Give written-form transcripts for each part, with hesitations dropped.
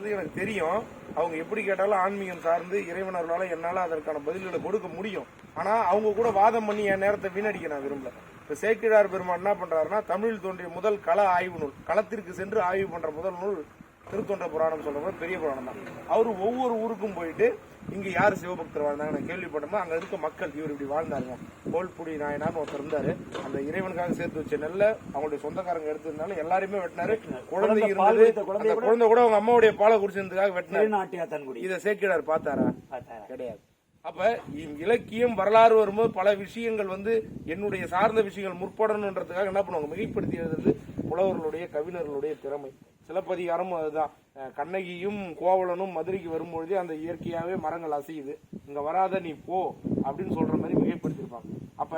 கேட்கறது எனக்கு தெரியும். அவங்க எப்படி கேட்டாலும் ஆன்மீகம் சார்ந்து இறைவனர்களால என்னால அதற்கான பதில்களை கொடுக்க முடியும். ஆனா அவங்க கூட வாதம் பண்ணி என் நேரத்தை வீணடிக்க நான் விரும்பல. இப்ப சேக்கிழார் பெருமான் என்ன பண்றாருன்னா, தமிழில் தோன்றிய முதல் கள ஆய்வு நூல், களத்திற்கு சென்று ஆய்வு பண்ற முதல் நூல் திருத்தொண்ட புராணம் சொல்ற பெரிய புராணம் தான். அவரு ஒவ்வொரு ஊருக்கும் போயிட்டு இங்க யாரு சிவபக்தர் வாழ்ந்தாங்க நான் கேள்விப்பட்டோம். அங்க இருக்க மக்கள் இவர் இப்படி வாழ்ந்தாங்க, கோல்புடி நாயனார்னு ஒருத்தர் இருந்தாரு, அந்த இறைவனுக்காக சேர்த்து வச்ச நெல்ல அவங்களுடைய சொந்தக்காரங்க எடுத்ததுனால எல்லாருமே வெட்டினாரு. குழந்தை இருந்தது, அந்த குழந்தை கூட அவங்க அம்மாவுடைய பாலை குடிச்சதுக்காக வெட்டினாரு. இதை சேக்கிழார் பார்த்தாரா? கிடையாது. அப்ப இலக்கியம் வரலாறு வரும்போது பல விஷயங்கள் என்னுடைய சார்ந்த விஷயங்கள் முற்படணுன்றதுக்காக என்ன பண்ணுவாங்க, மிகைப்படுத்தி எழுதுறது புலவர்களுடைய கவிஞர்களுடைய திறமை. சிலப்பதிகாரமும் அதுதான். கண்ணகியும் கோவலனும் மதுரைக்கு வரும்பொழுதே அந்த இயற்கையாவே மரங்கள் அசையுது, இங்க வராத நீ போ அப்படின்னு சொல்ற மாதிரி மிகைப்படுத்திருப்பாங்க. அப்ப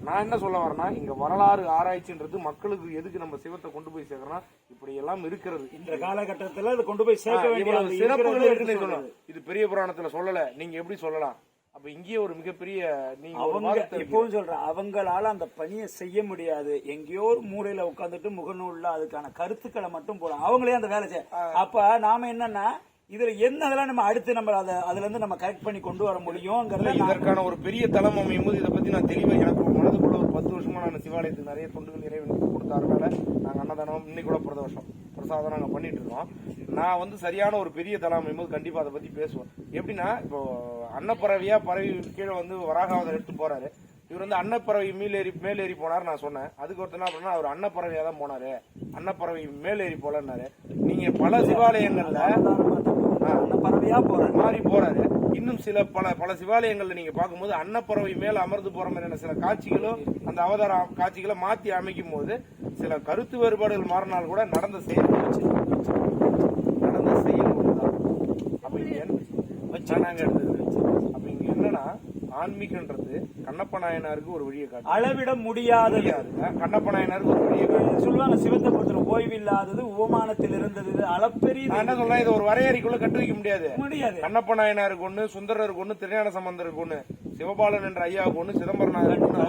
நான் என்ன சொல்ல வரேன்னா, இங்க வரலாறு ஆராய்ச்சின்றது மக்களுக்கு எதுக்கு நம்ம சிவத்தை கொண்டு போய் சேர்க்கறோம்னா, இப்படி எல்லாம் இருக்கிறது இந்த காலகட்டத்தில் இது கொண்டு போய் சேர்க்க வேண்டிய சிறப்புகள் இருக்குன்னு சொல்லலாம். இது பெரிய புராணத்துல சொல்லல, நீங்க எப்படி சொல்லலாம்? அப்ப இங்கேயே ஒரு மிகப்பெரிய இப்பவும் சொல்றேன், அவங்களால அந்த பணியை செய்ய முடியாது. எங்கேயோ ஒரு மூலையில உட்காந்துட்டு முகநூல்ல அதுக்கான கருத்துக்களை மட்டும் போடும், அவங்களே அந்த வேலை செய்ய. அப்ப நாம என்னன்னா, இதுல என்னதெல்லாம் நம்ம அடுத்து நம்ம அதுல இருந்து நம்ம கரெக்ட் பண்ணி கொண்டு வர முடியும். இதற்கான ஒரு பெரிய தளம் அமையும் போது இதை பத்தி நான் தெளிவா, எனக்கு மனதுக்குள்ள ஒரு 10 வருஷமா நான் சிவாலயத்துக்கு நிறைய தொண்டுகள் இறைவனுக்கு கொடுத்தாருனால நாங்க அன்னதானம் இன்னைக்கு கூட பிரதோஷம் பிரசாதம் நாங்க பண்ணிட்டு இருக்கோம். நான் சரியான ஒரு பெரிய தளம் அமையும் போது கண்டிப்பா அதை பத்தி பேசுவேன். எப்படின்னா, இப்போ அன்னப்பறவையா பறவை கீழே வராகாவதர் எடுத்து போறாரு. இவர் அன்னப்பறவை மேலேறி போனார் நான் சொன்னேன். அதுக்கு ஒருத்தர் என்ன பண்ணா, அவர் அன்னப்பறவையா தான் போனாரு, அன்னப்பறவை மேலேறி போலன்னாரு. நீங்க பல சிவாலயங்கள்ல பறவையா மாறி போறாரு. இன்னும் சில பல சிவாலயங்கள்ல நீங்க பார்க்கும்போது அன்னப்பறவை மேல அமர்ந்து போற மாதிரியான சில காட்சிகளும் அந்த அவதார காட்சிகளை மாத்தி அமைக்கும் போது சில கருத்து வேறுபாடுகள் மாறினால் கூட நடந்த செயல் ஒண்ணுதான். அப்ப நாங்க எடுத்தது. அப்ப இங்க என்னன்னா, ஆன்மீகன்றது கண்ணப்ப நாயனாருக்கு ஒரு வழியை காட்டு, அளவிட முடியாத கண்ணப்ப நாயனாருக்கு ஒரு வழியை காட்டு சொல்லுவாங்க. சிவத்தை பொறுத்த ஓய்வில்லாதது, உபமானத்தில் இருந்தது, அளப்பெரிய. நான் என்ன சொல்றேன், இது ஒரு வரையறைக்குள்ள கட்டு வைக்க முடியாது. கண்ணப்ப நாயனாருக்கு ஒண்ணு, சுந்தரருக்கு ஒண்ணு, திருஞான சம்பந்தருக்கு ஒண்ணு, சிவபாலன் என்ற ஐயாவுக்கு ஒண்ணு, சிதம்பரம் நாயருக்கு ஒண்ணு.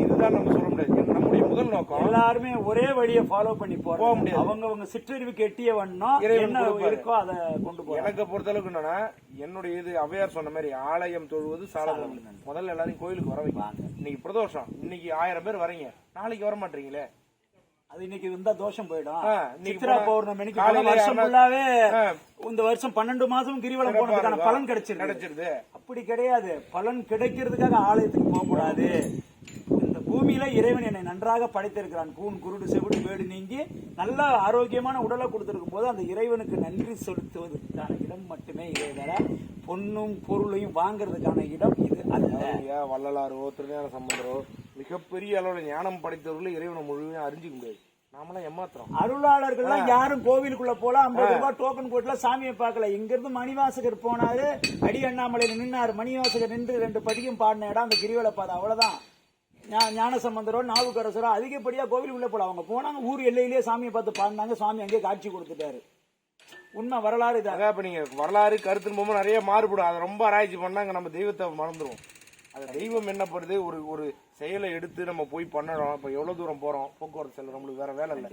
இதுதான் நம்ம சொல்ல முடியாது. நம்முடைய முதல் நோக்கம் எல்லாருமே ஒரே வழியை ஃபாலோ பண்ணி போக முடியாது. அவங்க சிற்றறிவுக்கு எட்டிய வண்ணம் என்ன இருக்கோ அதை கொண்டு போய். எனக்கு பொறுத்த அளவுக்கு என்னன்னா, என்னுடைய இது அவையார் சொன்ன மாதிரி ஆலயம் தொழுவது சாலகம். முதல்ல எல்லாரையும் கோயிலுக்கு வர வைப்பாங்க. இன்னைக்கு பிரதோஷம், இன்னைக்கு 1000 பேர் வரீங்க, நாளைக்கு வர மாட்டீங்களே, அது இன்னைக்கு இருந்தா தோஷம் போயிடும். சித்ரா பௌர்ணமி வருஷம் ஃபுல்லாவே இந்த வருஷம் 12 மாசம் கிரிவலம் போனதுக்கான பலன் கிடைச்சிருது. அப்படி கிடையாது, பலன் கிடைக்கிறதுக்காக ஆலயத்துக்கு போக கூடாது. இந்த பூமியில இறைவன் என்னை நன்றாக படைத்திருக்கிறான், கூன் குருடு செவிடு வேடு நீங்கி நல்ல ஆரோக்கியமான உடலை கொடுத்திருக்கும் போது அந்த இறைவனுக்கு நன்றி செலுத்துவதற்கான இடம் மட்டுமே இதை வேற பொன்னும் பொருளையும் வாங்குறதுக்கான இடம் இது அல்ல. வள்ளலாரோ திருஞான சம்பந்தரோ மிகப்பெரிய அளவுல ஞானம் படைத்தவர்கள் இறைவனை முழுமையா அறிஞ்சிக்க முடியாது. நாமெல்லாம் ஏமாத்துறோம். அருளாளர்கள் யாரும் கோவிலுக்குள்ள போல 50 ரூபாய் டோக்கன் போட்டுல சாமியை பார்க்கல. இங்க இருந்து மணிவாசகர் போனாரு, அடி அண்ணாமலையில நின்னாரு, மணிவாசகர் நின்று 2 பதிகம் பாடின இடம் அந்த கிரிவல பாதை, அவ்வளவுதான். ஞான சம்பந்தரோ நாவுக்கரசரோ அதிகப்படியா கோவிலுக்குள்ள போல அவங்க போனாங்க, ஊர் எல்லையிலேயே சாமியை பார்த்து பாடினாங்க, சாமி அங்கே காட்சி கொடுத்துட்டாரு. உண்மை வரலாறு இதாக. இப்ப நீங்க வரலாறு கருத்துன்னு போகும்போது நிறைய மாறுபடும். அதை ரொம்ப ஆராய்ச்சி பண்ணாங்க, நம்ம தெய்வத்தை மறந்துடுவோம். அது தெய்வம் என்ன பண்ணுது, ஒரு செயலை எடுத்து நம்ம போய் பண்ணணும். இப்ப எவ்வளவு தூரம் போறோம், போக்குவரத்து செல்ல நம்மளுக்கு வேற வேலை இல்லை.